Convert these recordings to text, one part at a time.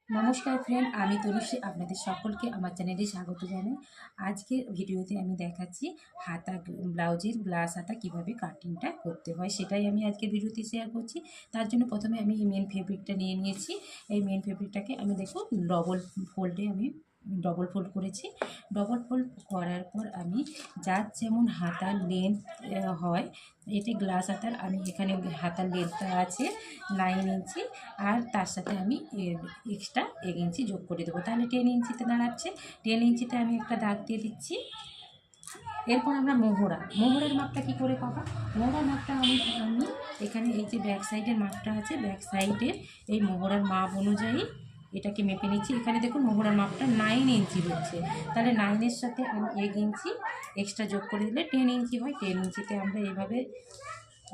নমস্কার ফ্রেন্ড, আমি তনুশ্রী। আপনাদের সকলকে আমার চ্যানেলে স্বাগত জানাই। আজকের ভিডিওতে আমি দেখাচ্ছি হাতা ব্লাউজের গ্লাস হাতা কীভাবে কাটিংটা করতে হয়, সেটাই আমি আজকের ভিডিওতে শেয়ার করছি। তার জন্য প্রথমে আমি এই মেন ফেব্রিকটা নিয়ে নিয়েছি। এই মেন ফেব্রিকটাকে আমি দেখো ডবল ফোল্ড করেছি। ডবল ফোল্ড করার পর আমি যার যেমন হাতার লেন্থ হয়, এটি গ্লাস হাতার, আমি এখানে হাতার লেন্থটা আছে 9 ইঞ্চি, আর তার সাথে আমি এক্সট্রা 1 ইঞ্চি যোগ করে দেবো, তাহলে 10 ইঞ্চিতে দাঁড়াচ্ছে। 10 ইঞ্চিতে আমি একটা দাগ দিয়ে দিচ্ছি। এরপর আমরা মোহরার মাপটা কি করে পাবো? মোহরার মাপটা আমি এখানে এই যে ব্যাক সাইডের মাপটা আছে, ব্যাক সাইডের এই মোহরার মাপ অনুযায়ী এটাকে মেপে নিচ্ছি। এখানে দেখুন মোহরার মাপটা 9 ইঞ্চি হচ্ছে, তাহলে 9-এর সাথে আমি 1 ইঞ্চি এক্সট্রা যোগ করে দিলে 10 ইঞ্চি হয়। 10 ইঞ্চিতে আমরা এইভাবে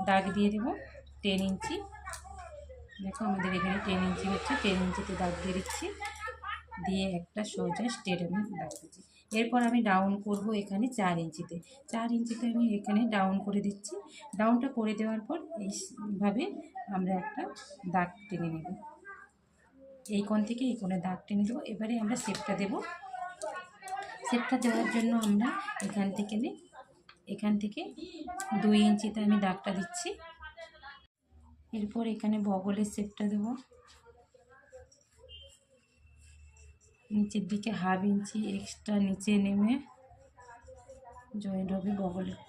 দাগ দিয়ে দেবো। 10 ইঞ্চি দেখো আমাদের এখানে 10 ইঞ্চি হচ্ছে, 10 ইঞ্চিতে দাগ দিয়ে দিচ্ছি, দিয়ে একটা সোজা স্ট্রেট আমি দাগ দিচ্ছি। এরপর আমি ডাউন করব এখানে 4 ইঞ্চিতে। 4 ইঞ্চিতে আমি এখানে ডাউন করে দিচ্ছি। ডাউনটা করে দেওয়ার পর এইভাবে আমরা একটা দাগ টেনে নেব, এই কোণ থেকে এই কোণে দাগ টেনে দেবো। এবারে আমরা শেপটা দেব। শেপটা দেওয়ার জন্য আমরা এখান থেকে 2 ইঞ্চিতে আমি দাগটা দিচ্ছি। এরপর এখানে বগলের শেপটা দেব। নিচের দিকে 1/2 ইঞ্চি এক্সট্রা নিচে নেমে জয়েন্ট হবে বগলের,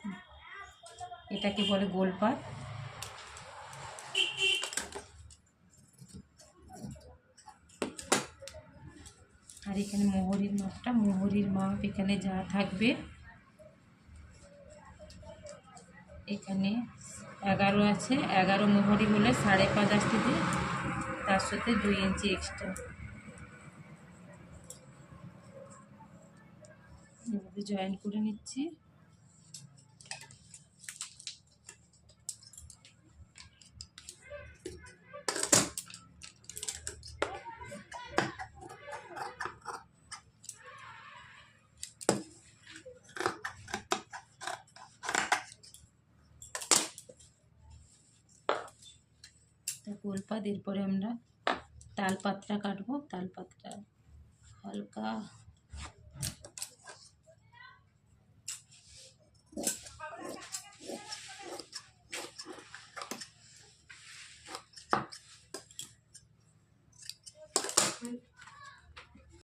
এটাকে বলে গোলপাত। আর এখানে মোহরির মাপ এখানে যা থাকবে, এখানে 11 আছে, 11 মোহরি হলে 5.5 আসতে দিয়ে তার সাথে 2 ইঞ্চি এক্সট্রা এভাবে জয়েন করে নিচ্ছি। গোলপাত। এরপরে আমরা তালপাত্রা কাটবো। তালপাত্রা হালকা